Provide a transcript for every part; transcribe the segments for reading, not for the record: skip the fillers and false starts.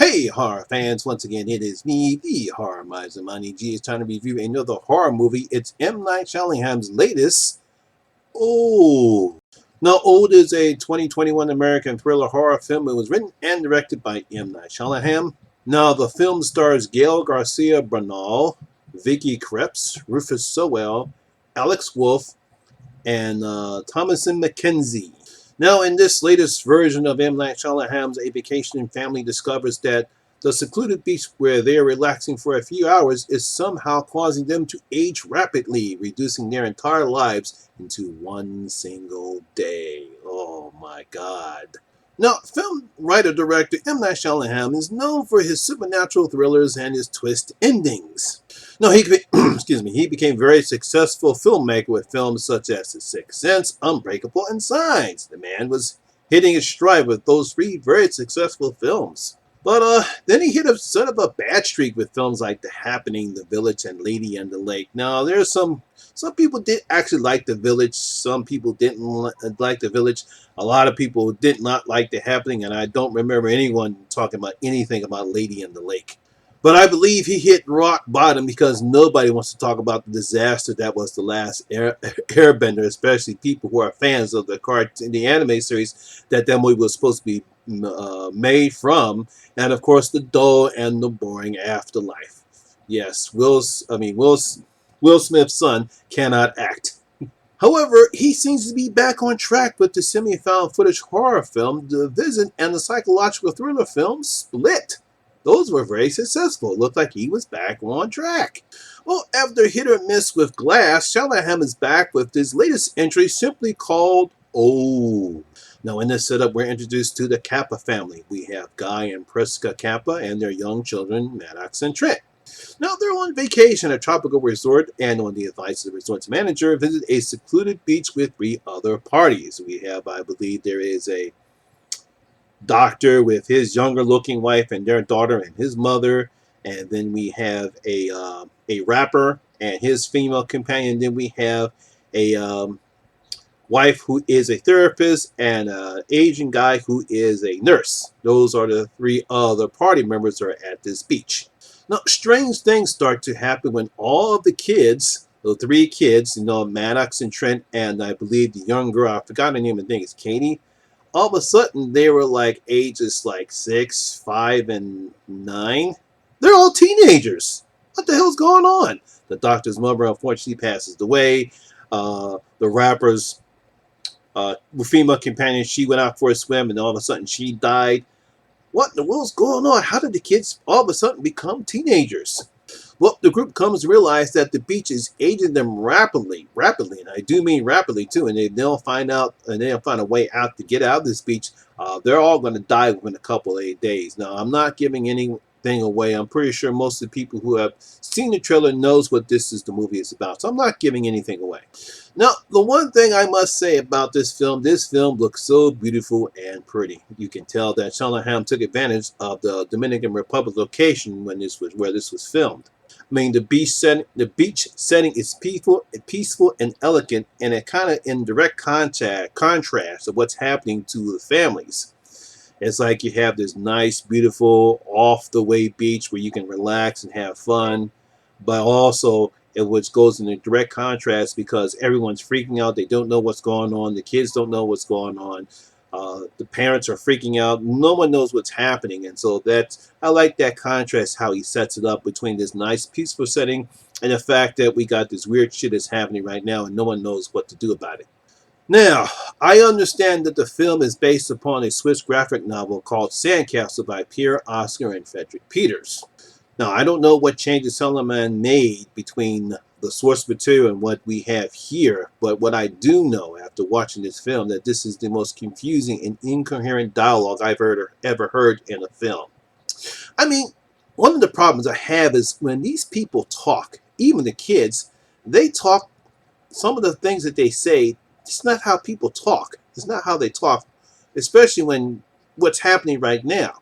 Hey horror fans, once again it is me, the Horror Miser. Money G is trying to review another horror movie. It's M. Night Shallingham's latest, Old. Now, Old is a 2021 American thriller horror film. It was written and directed by M. Night Shallingham. Now, the film stars Gail Garcia Bernal, Vicky Krieps, Rufus Sewell, Alex Wolff, and Thomasin McKenzie. Now, in this latest version of M. Night Shyamalan's A Vacation family discovers that the secluded beach where they are relaxing for a few hours is somehow causing them to age rapidly, reducing their entire lives into one single day. Oh my God. Now, film writer-director M. Night Shyamalan is known for his supernatural thrillers and his twist endings. No, he became a very successful filmmaker with films such as The Sixth Sense, Unbreakable, and Signs. The man was hitting his stride with those three very successful films. But then he hit a sort of a bad streak with films like The Happening, The Village, and Lady and the Lake. Now, there's some people did actually like The Village. Some people didn't like The Village. A lot of people did not like The Happening, and I don't remember anyone talking about anything about Lady and the Lake. But I believe he hit rock bottom because nobody wants to talk about the disaster that was The Last Airbender, especially people who are fans of the anime series that movie was supposed to be made from, and of course the dull and the boring afterlife. Yes, Will Smith's son cannot act. However, he seems to be back on track with the semi-found footage horror film The Visit and the psychological thriller film Split. Those were very successful. It looked like he was back on track. Well, after hit or miss with Glass, Shallingham is back with his latest entry simply called Old. Now, in this setup, we're introduced to the Kappa family. We have Guy and Priska Kappa and their young children, Maddox and Trent. Now, they're on vacation at a tropical resort, and on the advice of the resort's manager, visit a secluded beach with three other parties. We have, I believe, there is a doctor with his younger looking wife and their daughter and his mother, and then we have a rapper and his female companion. Then we have a wife who is a therapist and an Asian guy who is a nurse. Those are the three other party members that are at this beach. Now, strange things start to happen when all of the kids, the three kids, Maddox and Trent, and I believe the young girl, I forgot her name, I think it's Katie. All of a sudden, they were like ages like 6, 5, and 9. They're all teenagers. What the hell's going on? The doctor's mother, unfortunately, passes away. The rapper's female companion, she went out for a swim, and all of a sudden, she died. What in the world's going on? How did the kids all of a sudden become teenagers? Well, the group comes to realize that the beach is aging them rapidly, and I do mean rapidly too. And they'll find a way out to get out of this beach. They're all going to die within a couple of days. Now, I'm not giving anything away. I'm pretty sure most of the people who have seen the trailer knows what the movie is about. So I'm not giving anything away. Now, the one thing I must say about this film looks so beautiful and pretty. You can tell that Shallingham took advantage of the Dominican Republic location where this was filmed. I mean, the beach setting is peaceful and elegant, and it kind of in direct contrast of what's happening to the families. It's like you have this nice, beautiful, off-the-way beach where you can relax and have fun, but also which goes in a direct contrast because everyone's freaking out. They don't know what's going on. The kids don't know what's going on. The parents are freaking out. No one knows what's happening. And so I like that contrast, how he sets it up between this nice, peaceful setting and the fact that we got this weird shit that's happening right now and no one knows what to do about it. Now, I understand that the film is based upon a Swiss graphic novel called Sandcastle by Pierre Oscar and Frederick Peters. Now, I don't know what changes Shyamalan made between the source material and what we have here, but what I do know after watching this film that this is the most confusing and incoherent dialogue I've ever heard in a film. I mean, one of the problems I have is when these people talk, even the kids, they talk, some of the things that they say, it's not how people talk. It's not how they talk, especially when what's happening right now.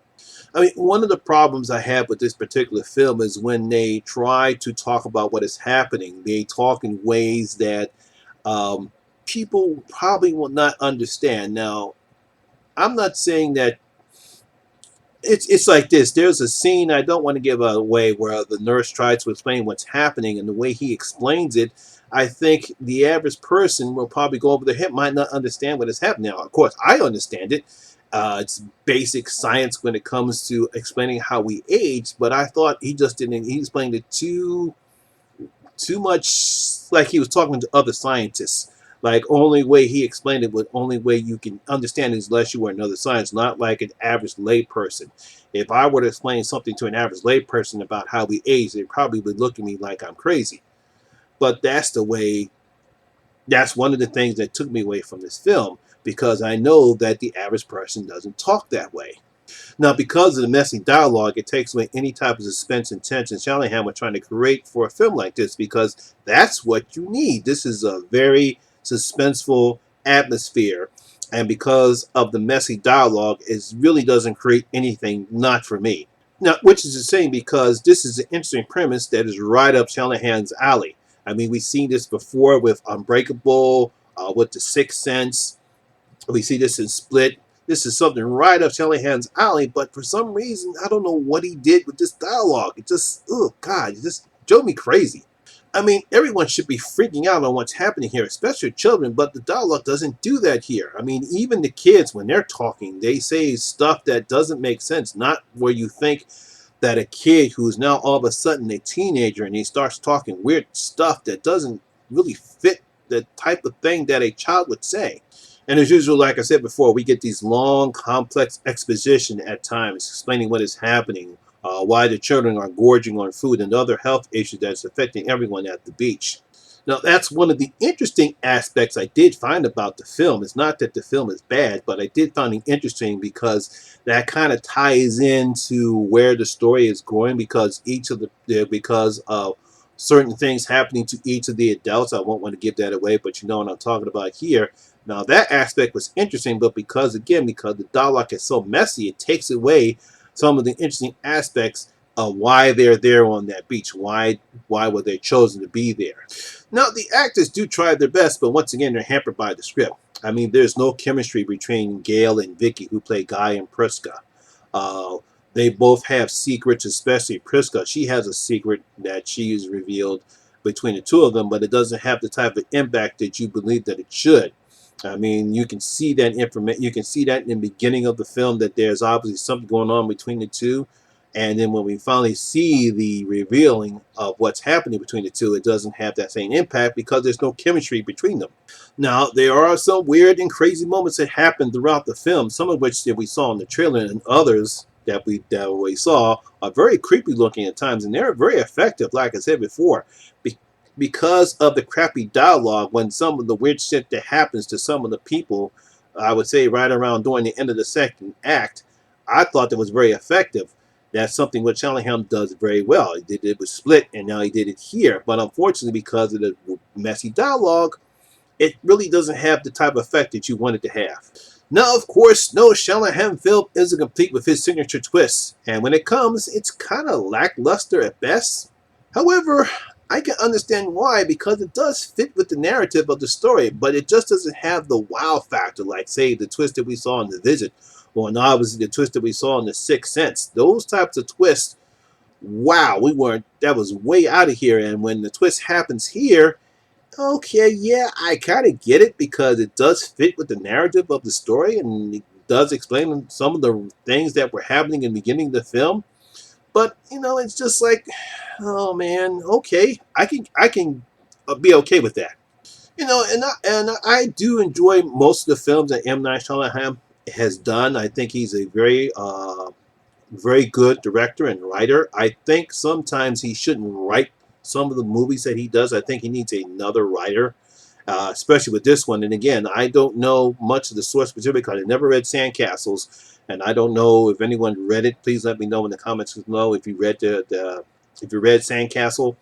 I mean, one of the problems I have with this particular film is when they try to talk about what is happening, they talk in ways that people probably will not understand. Now, I'm not saying that It's like this. There's a scene I don't want to give away where the nurse tries to explain what's happening, and the way he explains it, I think the average person will probably go over their head, might not understand what is happening. Now, of course, I understand it. It's basic science when it comes to explaining how we age, but I thought he just didn't. He explained it too much like he was talking to other scientists. Like only way he explained it was only way you can understand it is unless you were another science, not like an average layperson. If I were to explain something to an average layperson about how we age, they probably would look at me like I'm crazy. But that's the way. That's one of the things that took me away from this film because I know that the average person doesn't talk that way. Now, because of the messy dialogue, it takes away any type of suspense and tension Shallingham was trying to create for a film like this because that's what you need. This is a very suspenseful atmosphere. And because of the messy dialogue, it really doesn't create anything, not for me. Now, which is the same because this is an interesting premise that is right up Shallingham's alley. I mean, we've seen this before with Unbreakable, with The Sixth Sense. We see this in Split. This is something right up Shelleyhand's alley, but for some reason, I don't know what he did with this dialogue. It just, oh God, it just drove me crazy. I mean, everyone should be freaking out on what's happening here, especially children, but the dialogue doesn't do that here. I mean, even the kids, when they're talking, they say stuff that doesn't make sense, not where you think that a kid who's now all of a sudden a teenager and he starts talking weird stuff that doesn't really fit the type of thing that a child would say. And as usual, like I said before, we get these long, complex exposition at times explaining what is happening, why the children are gorging on food and other health issues that's affecting everyone at the beach. Now, that's one of the interesting aspects I did find about the film. It's not that the film is bad, but I did find it interesting because that kind of ties into where the story is going because because of certain things happening to each of the adults. I won't want to give that away, but you know what I'm talking about here. Now, that aspect was interesting, but because the dialogue is so messy, it takes away some of the interesting aspects of why they're there on that beach. Why were they chosen to be there? Now, the actors do try their best, but once again, they're hampered by the script. I mean, there's no chemistry between Gail and Vicky, who play Guy and Priska. Uh, they both have secrets, especially Priska. She has a secret that she has revealed between the two of them, but it doesn't have the type of impact that you believe that it should. I mean, you can see that information. You can see that in the beginning of the film that there's obviously something going on between the two, and then when we finally see the revealing of what's happening between the two, it doesn't have that same impact because there's no chemistry between them. Now, there are some weird and crazy moments that happen throughout the film, some of which that we saw in the trailer, and others that we saw are very creepy looking at times, and they're very effective. Like I said before, because of the crappy dialogue, when some of the weird shit that happens to some of the people, I would say right around during the end of the second act, I thought that was very effective. That's something what Shallingham does very well. He did it with Split, and now he did it here. But unfortunately, because of the messy dialogue, it really doesn't have the type of effect that you want it to have. Now, of course, no Shallingham film isn't complete with his signature twist, and when it comes, it's kind of lackluster at best. However, I can understand why because it does fit with the narrative of the story, but it just doesn't have the wow factor like, say, the twist that we saw in The Visit, or obviously the twist that we saw in The Sixth Sense. Those types of twists, wow, that was way out of here. And when the twist happens here, okay, yeah, I kind of get it because it does fit with the narrative of the story and it does explain some of the things that were happening in the beginning of the film. But it's just like, oh man, okay, I can be okay with that. And I do enjoy most of the films that M. Night Shyamalan has done. I think he's a very good director and writer. I think sometimes he shouldn't write some of the movies that he does. I think he needs another writer, especially with this one. And again, I don't know much of the source material because I never read Sandcastles, and I don't know if anyone read it. Please let me know in the comments below if you read if you read Sandcastle.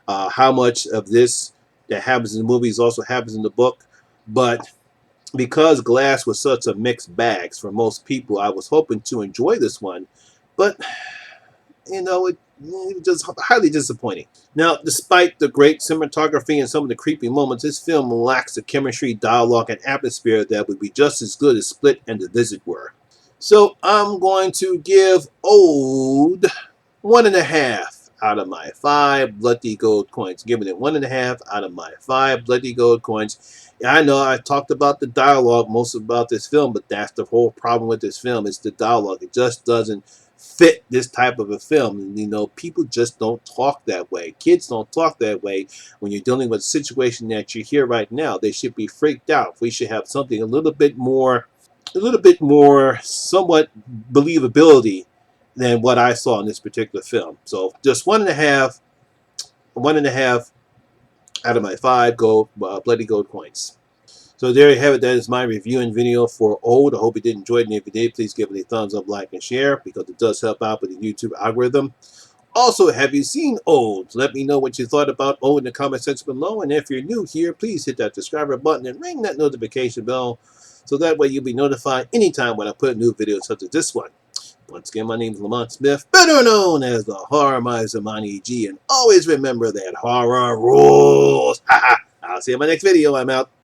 How much of this that happens in the movies also happens in the book, but because Glass was such a mixed bag for most people, I was hoping to enjoy this one, but it was just highly disappointing. Now, despite the great cinematography and some of the creepy moments, this film lacks the chemistry, dialogue, and atmosphere that would be just as good as Split and The Visit were. So I'm going to give Old 1.5 out of my 5 bloody gold coins. Giving it 1.5 out of my 5 bloody gold coins. Yeah, I know I talked about the dialogue most about this film, but that's the whole problem with this film. It's the dialogue. It just doesn't fit this type of a film. And, you know, people just don't talk that way. Kids don't talk that way when you're dealing with a situation that you hear right now. They should be freaked out. We should have something a little bit more somewhat believability than what I saw in this particular film. So just 1.5 out of my 5 gold bloody gold coins. So there you have it. That is my reviewing video for Old. I hope you did enjoy it. And if you did, please give it a thumbs up, like, and share, because it does help out with the YouTube algorithm. Also, have you seen Old? Let me know what you thought about Old in the comment section below. And if you're new here, please hit that subscriber button and ring that notification bell, so that way you'll be notified anytime when I put a new video such as this one. Once again, my name is Lamont Smith, better known as the Horror Miser Monty G, and always remember that horror rules. I'll see you in my next video. I'm out.